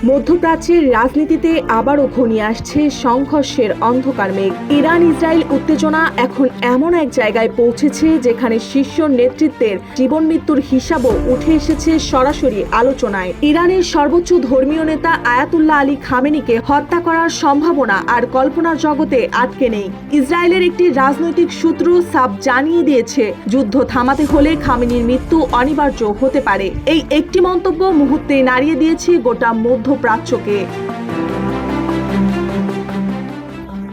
মধ্যপ্রাচ্যের রাজনীতিতে আবারও ঘনিয়ে আসছে সংঘর্ষের অন্ধকার মেঘ। ইরান ইসরায়েল উত্তেজনা এখন এমন এক জায়গায় পৌঁছেছে যেখানে শীর্ষ নেতৃত্বের জীবন মৃত্যুর হিসাবও উঠে এসেছে সরাসরি আলোচনায়। ইরানের সর্বোচ্চ ধর্মীয় নেতা আয়াতুল্লাহ আলী খামেনিকে হত্যা করার সম্ভাবনা আর কল্পনার জগতে আটকে নেই। ইসরায়েলের একটি রাজনৈতিক সূত্র সাফ জানিয়ে দিয়েছে, যুদ্ধ থামাতে হলে খামেনির মৃত্যু অনিবার্য হতে পারে। এই একটি মন্তব্য মুহূর্তে নাড়িয়ে দিয়েছে গোটা মধ্যপ্রাচ্যকে।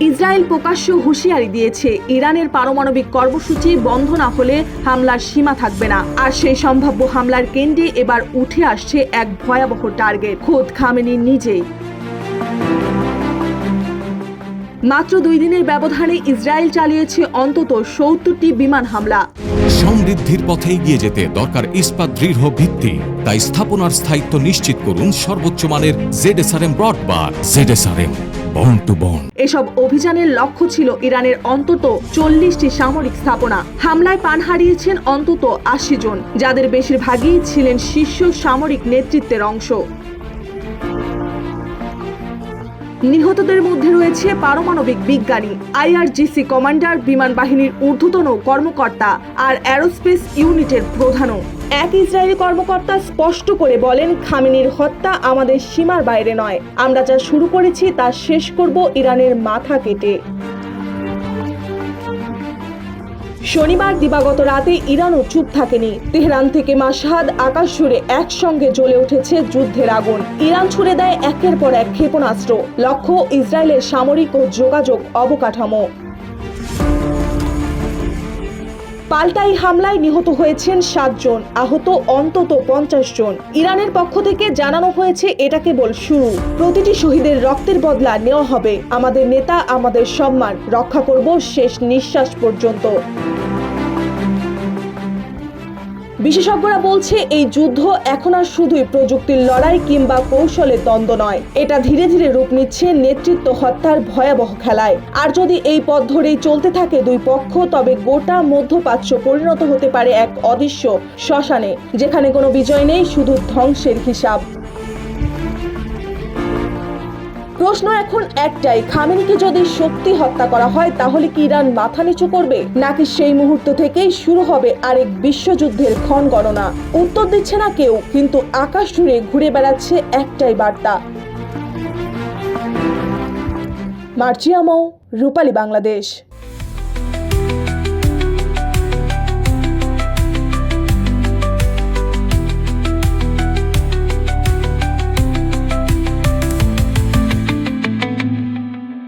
ইসরায়েল প্রকাশ্য হুঁশিয়ারি দিয়েছে, ইরানের পারমাণবিক কর্মসূচি বন্ধ না হলে হামলার সীমা থাকবে না। আর সেই সম্ভাব্য হামলার কেন্দ্রে এবার উঠে আসছে এক ভয়াবহ টার্গেট, খোদ খামেনি নিজেই। মাত্র 2 দিনের ব্যবধানে ইসরায়েল চালিয়েছে অন্তত 70টি বিমান হামলা। সমৃদ্ধির পথে এগিয়ে যেতে দরকার ইস্পাত দৃঢ় ভিত্তি। তাই স্থাপনার স্থায়িত্ব নিশ্চিত করুন সর্বোচ্চ মানের ZSRM ব্রডবার। ZSRM bond to bond. এসব অভিযানের লক্ষ্য ছিল ইরানের অন্তত 40টি সামরিক স্থাপনা। হামলায় প্রাণ হারিয়েছেন অন্তত 80 জন, যাদের বেশিরভাগই ছিলেন শীর্ষ সামরিক নেতৃত্বের অংশ। নিহতদের মধ্যে রয়েছে পারমাণবিক বিজ্ঞানী, IRGC কমান্ডার, বিমান বাহিনীর ঊর্ধ্বতন কর্মকর্তা আর অ্যারোস্পেস ইউনিটের প্রধানও। এক ইসরায়েলি কর্মকর্তা স্পষ্ট করে বলেন, খামেনির হত্যা আমাদের সীমার বাইরে নয়, আমরা যা শুরু করেছি তা শেষ করব ইরানের মাথা কেটে। শনিবার দিবাগত রাতে ইরানও চুপ থাকেনি। তেহরান থেকে মাশহাদ আকাশ জুড়ে একসঙ্গে জ্বলে উঠেছে যুদ্ধের আগুন। ইরান ছুড়ে দেয় একের পর এক ক্ষেপণাস্ত্র, লক্ষ্য ইসরায়েলের সামরিক ও যোগাযোগ অবকাঠামো। পাল্টাই হামলায় নিহত হয়েছেন 7 জন, আহত অন্তত 50 জন। ইরানের পক্ষ থেকে জানানো হয়েছে, এটা কেবল শুরু, প্রতিটি শহীদের রক্তের বদলা নেওয়া হবে। আমাদের নেতা, আমাদের সম্মান রক্ষা করব শেষ নিঃশ্বাস পর্যন্ত। বিশেষজ্ঞরা বলছে, এই যুদ্ধ এখন আর শুধুই প্রযুক্তির লড়াই কিংবা কৌশলের দ্বন্দ্ব নয়, এটা ধীরে ধীরে রূপ নিচ্ছে নেতৃত্ব হত্যার ভয়াবহ খেলায়। আর যদি এই পথ ধরেই চলতে থাকে দুই পক্ষ, তবে গোটা মধ্যপ্রাচ্য পরিণত হতে পারে এক অদৃশ্য শ্মশানে, যেখানে কোনো বিজয় নেই, শুধু ধ্বংসের হিসাব। প্রশ্ন এখন একটাই, খামেনিকে যদি সত্যি হত্যা করা হয় তাহলে কি ইরান মাথা নিচু করবে, নাকি সেই মুহূর্ত থেকেই শুরু হবে আরেক বিশ্বযুদ্ধের ক্ষণগণনা? উত্তর দিচ্ছে না কেউ, কিন্তু আকাশ জুড়ে ঘুরে বেড়াচ্ছে একটাই বার্তা। মার্জিয়া মৌ, রূপালী বাংলাদেশ।